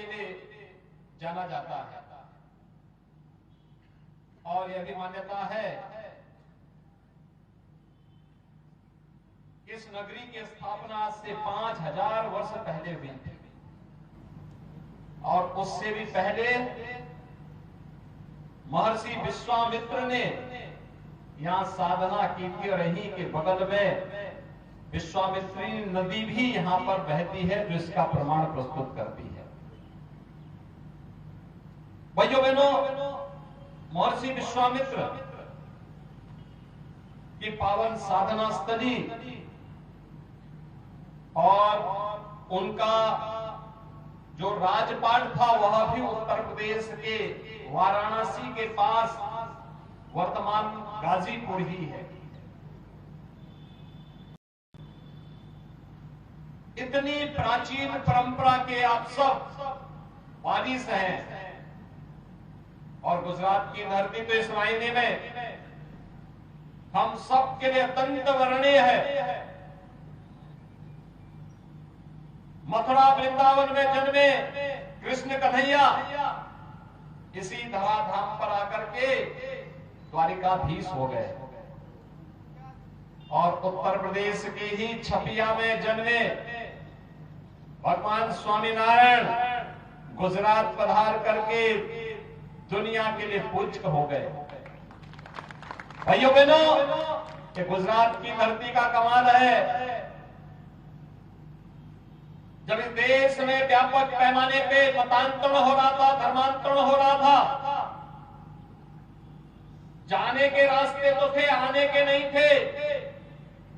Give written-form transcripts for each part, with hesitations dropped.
के लिए जाना जाता है। और यह भी मान्यता है इस नगरी की स्थापना आज से 5000 वर्ष पहले हुई थी और उससे भी पहले महर्षि विश्वामित्र ने यहां साधना की थी और यहीं के बगल में विश्वामित्री नदी भी यहां पर बहती है, जो इसका प्रमाण प्रस्तुत करती है। भाइयों बहनों, महर्षि विश्वामित्र की पावन साधना स्थली और उनका जो राजपाट था वह भी उत्तर प्रदेश के वाराणसी के पास वर्तमान गाजीपुर ही है। इतनी प्राचीन परंपरा के आप सब वारिस हैं और गुजरात की धरती तो इस मायने में हम सब के लिए अत्यंत वर्णीय है। मथुरा वृंदावन में जन्मे कृष्ण कन्हैया इसी धराधाम पर आकर के द्वारिकाधीश हो गए और उत्तर प्रदेश के ही छपिया में जन्मे भगवान स्वामीनारायण गुजरात पधार करके दुनिया के लिए पूज्य हो गए। भाइयों बहनों, ये गुजरात की धरती का कमाल है। जब इस देश में व्यापक पैमाने पे मतांतरण हो रहा था, धर्मांतरण हो रहा था, जाने के रास्ते तो थे, आने के नहीं थे,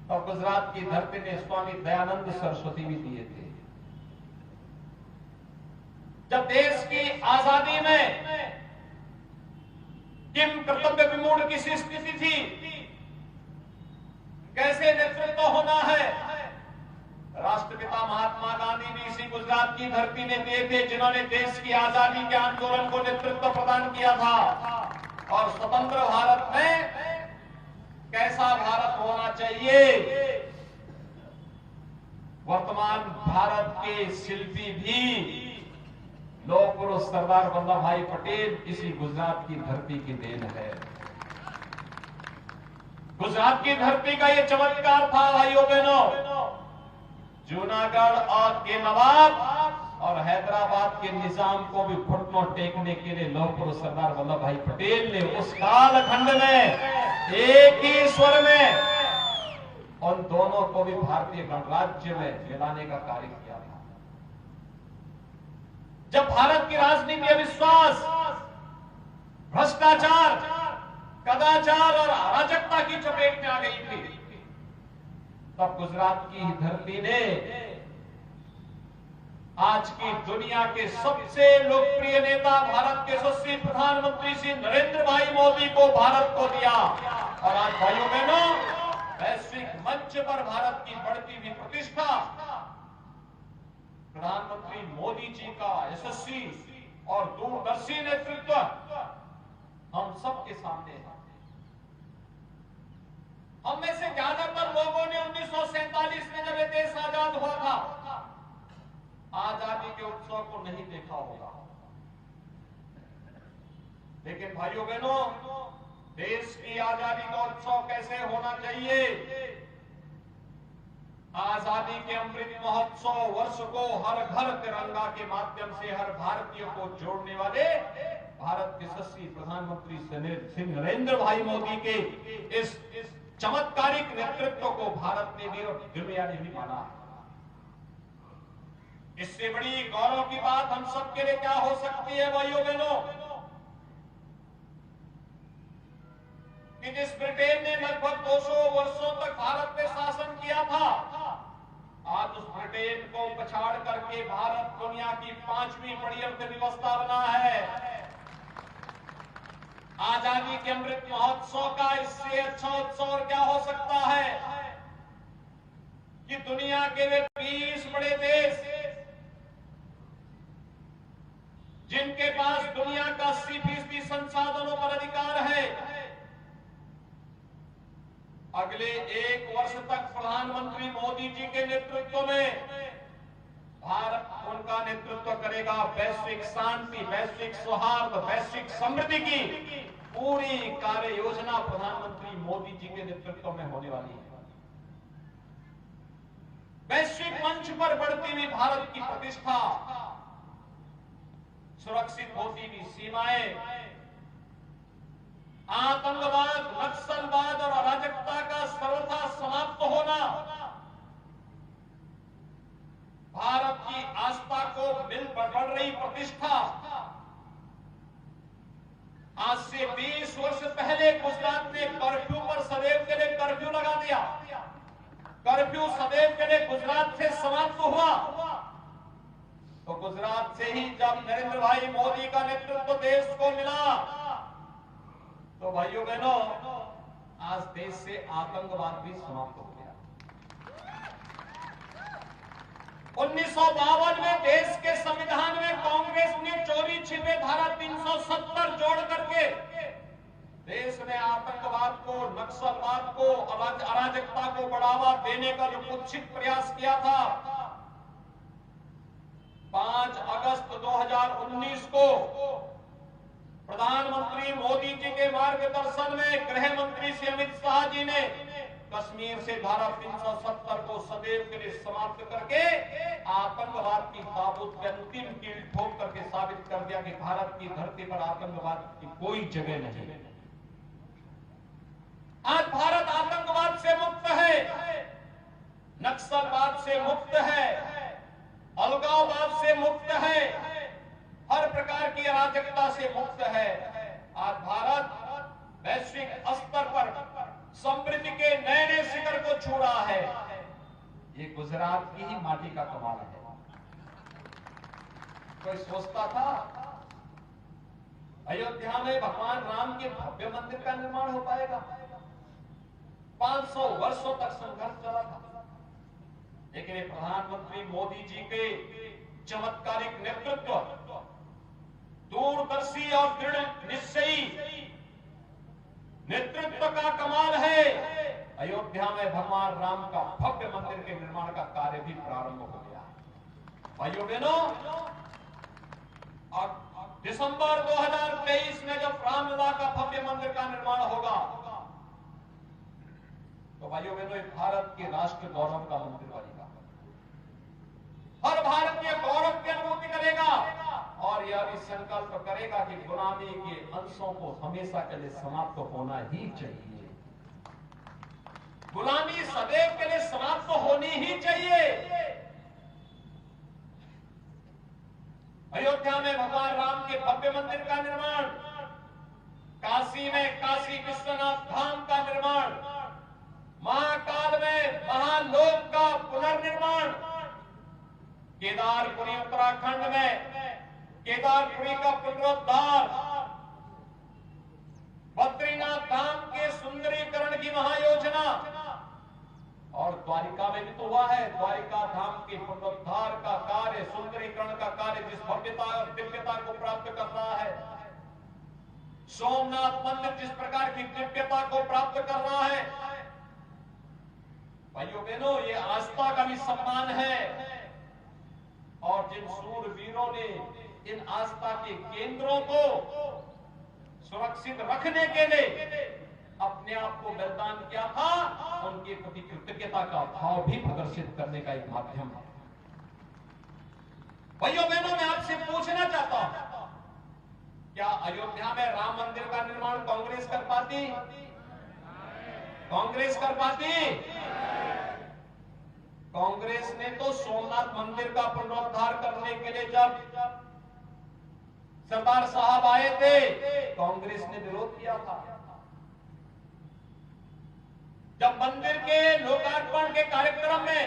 तो गुजरात की धरती ने स्वामी दयानंद सरस्वती भी दिए थे। जब देश की आजादी में किम कर्तव्य विमूढ़ की स्थिति थी, कैसे नेतृत्व होना है, राष्ट्रपिता महात्मा गांधी भी इसी गुजरात की धरती ने दिए थे, जिन्होंने देश की आजादी के आंदोलन को नेतृत्व प्रदान किया था। और स्वतंत्र भारत में कैसा भारत होना चाहिए, वर्तमान भारत के शिल्पी भी लौह पुरुष सरदार वल्लभ भाई पटेल इसी गुजरात की धरती की देन है। गुजरात की धरती का ये चमत्कार था भाइयों बहनों। जूनागढ़ और के नवाब और हैदराबाद के निजाम को भी घुटनों टेकने के लिए लौह पुरुष सरदार वल्लभ भाई पटेल ने उस कालखंड में एक ही स्वर में उन दोनों को भी भारतीय गणराज्य में मिलाने का कार्य किया था। जब भारत की राजनीति अविश्वास, भ्रष्टाचार, कदाचार और अराजकता की चपेट में आ गई थी, तब गुजरात की धरती ने आज की दुनिया के सबसे लोकप्रिय नेता भारत के यशस्वी प्रधानमंत्री श्री नरेंद्र भाई मोदी को भारत को दिया। और आज भाइयों बहनों, वैश्विक मंच पर भारत की बढ़ती हुई प्रतिष्ठा प्रधानमंत्री मोदी जी का यशस्वी और दूरदर्शी नेतृत्व हम सबके सामने है। हम में से ज्यादातर लोगों ने 1947 में जब ये देश आजाद हुआ था, आजादी के उत्सव को नहीं देखा होगा। लेकिन भाइयों बहनों, देश की आजादी का उत्सव कैसे होना चाहिए, आजादी के अमृत महोत्सव वर्ष को हर घर तिरंगा के माध्यम से हर भारतीय को जोड़ने वाले भारत के यशस्वी प्रधानमंत्री श्री नरेंद्र भाई मोदी के इस चमत्कारिक नेतृत्व को भारत ने भी और दुनिया ने भी माना है। इससे बड़ी गौरव की बात हम सबके लिए क्या हो सकती है भाइयों बहनों, कि जिस ब्रिटेन ने लगभग 200 वर्षों तक भारत पे शासन किया था, आज उस ब्रिटेन को पछाड़ करके भारत दुनिया की 5वीं बड़ी अर्थव्यवस्था बना है। आजादी के अमृत महोत्सव का इससे अच्छा उत्सव और क्या हो सकता है कि दुनिया के वे 20 बड़े देश जिनके पास दुनिया का 80% संसाधनों पर अधिकार है, अगले 1 वर्ष तक प्रधानमंत्री मोदी जी के नेतृत्व में भारत उनका का नेतृत्व करेगा। वैश्विक शांति, वैश्विक सौहार्द, वैश्विक समृद्धि की पूरी कार्य योजना प्रधानमंत्री मोदी जी के नेतृत्व में होने वाली है। वैश्विक मंच पर बढ़ती हुई भारत की प्रतिष्ठा, सुरक्षित होती हुई सीमाएं, आतंकवाद, नक्सलवाद और अराजकता का सर्वथा समाप्त होना, भारत की आस्था को मिल बढ़ रही प्रतिष्ठा। आज से 20 वर्ष पहले गुजरात ने कर्फ्यू पर सदैव के लिए कर्फ्यू लगा दिया। कर्फ्यू सदैव के लिए गुजरात से समाप्त हुआ। तो गुजरात से ही जब नरेंद्र भाई मोदी का नेतृत्व देश को मिला, तो भाइयों बहनों, आज देश से आतंकवाद भी समाप्त हो गया। 1952 में देश के संविधान में कांग्रेस ने चोरी छिपे धारा 370 जोड़ करके देश में आतंकवाद को, नक्सलवाद को, अराजकता को बढ़ावा देने का जो कुत्सित प्रयास किया था, 5 अगस्त 2019 को प्रधानमंत्री मोदी जी के मार्गदर्शन में गृह मंत्री श्री अमित शाह जी ने कश्मीर से धारा 370 को सदैव के लिए समाप्त करके आतंकवाद की ताबूत पे अंतिम कील ठोक करके साबित कर दिया कि भारत की धरती पर आतंकवाद की कोई जगह नहीं है। आज भारत आतंकवाद से मुक्त है, नक्सलवाद से मुक्त है, अलगाववाद से मुक्त है, हर प्रकार की अराजकता से मुक्त है। आज भारत वैश्विक स्तर पर समृद्धि के नए नए शिखर को छू रहा है। ये गुजरात की ही माटी का कमाल है। कोई सोचता था अयोध्या में भगवान राम के भव्य मंदिर का निर्माण हो पाएगा? 500 वर्षों तक संघर्ष चला था, लेकिन ये प्रधानमंत्री मोदी जी के चमत्कारिक नेतृत्व, दूरदर्शी और दृढ़ निश्चयी नेतृत्व का कमाल है। अयोध्या में भगवान राम का भव्य मंदिर के निर्माण का कार्य भी प्रारंभ हो गया है। भाइयों बहनों, और दिसंबर 2023 में जब रामलला का भव्य मंदिर का निर्माण होगा, तो भाइयों बहनों, भारत के राष्ट्र गौरव का मंदिर बनेगा। हर भारतीय गौरव की अनुभूति करेगा और यह भी संकल्प करेगा कि गुलामी के अंशों को हमेशा के लिए समाप्त होना ही चाहिए। गुलामी सदैव के लिए समाप्त होनी ही चाहिए। अयोध्या में भगवान राम के भव्य मंदिर का निर्माण, काशी में काशी विश्वनाथ धाम का निर्माण, महाकाल में महालोक का पुनर्निर्माण, केदारपुरी उत्तराखंड में केदारपुरी का पुनरुद्धार, बद्रीनाथ धाम के सुंदरीकरण की महायोजना, और द्वारिका में भी तो हुआ है। द्वारिका धाम के पुनरुद्धार का कार्य, सुंदरीकरण का कार्य जिस भव्यता और दिव्यता को प्राप्त कर रहा है, सोमनाथ मंदिर जिस प्रकार की दिव्यता को प्राप्त कर रहा है, भाइयों बहनों, ये आस्था का भी सम्मान है। और जिन सूरवीरों ने इन आस्था के केंद्रों को सुरक्षित रखने के लिए अपने आप को बलिदान किया था, उनके प्रति कृतज्ञता का भाव भी प्रदर्शित करने का एक माध्यम है। भाइयों बहनों, मैं आपसे पूछना चाहता हूं, क्या अयोध्या में राम मंदिर का निर्माण कांग्रेस कर पाती? कांग्रेस कर पाती? कांग्रेस ने तो सोमनाथ मंदिर का पुनरुद्धार करने के लिए जब सरदार साहब आए थे, कांग्रेस ने विरोध किया था। जब मंदिर के लोकार्पण के कार्यक्रम में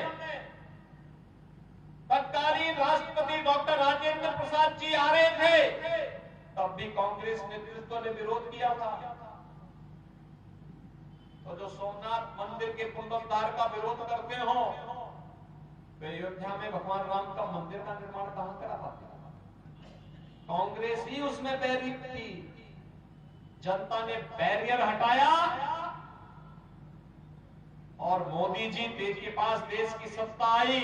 तत्कालीन राष्ट्रपति डॉक्टर राजेंद्र प्रसाद जी आ रहे थे, तब भी कांग्रेस नेतृत्व ने विरोध किया था। तो जो सोमनाथ मंदिर के पुनरुद्धार का विरोध करते हो, तो अयोध्या में भगवान राम का मंदिर का निर्माण कहां करा पाते? कांग्रेस ही उसमें बैरियर थी। जनता ने बैरियर हटाया और मोदी जी के पास देश की सत्ता आई।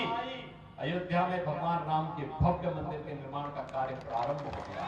अयोध्या में भगवान राम के भव्य मंदिर के निर्माण का कार्य प्रारंभ हो गया।